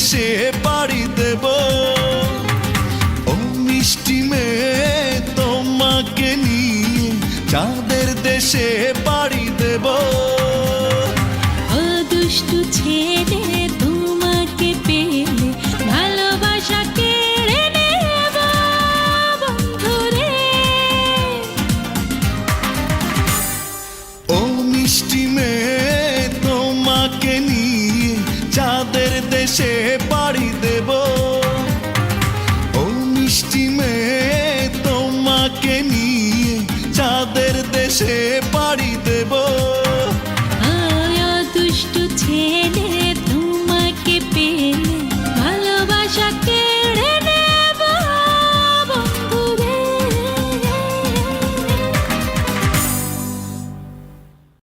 দেশে পাড়ি দেব। ও মিষ্টি মেয়ে তোমাকে নিয়ে চাঁদের দেশে পাড়ি দেব। ও দুষ্টু ছেলে তোমাকে পেলে ভালোবাসা কেড়ে নেব বন্ধুরে। ও মিষ্টি মেয়ে তোমাকে নিয়ে চাঁদের দেশে পাড়ি দেব। ও মিষ্টি মেয়ে তোমাকে নিয়ে চাঁদের দেশে পাড়ি দেব।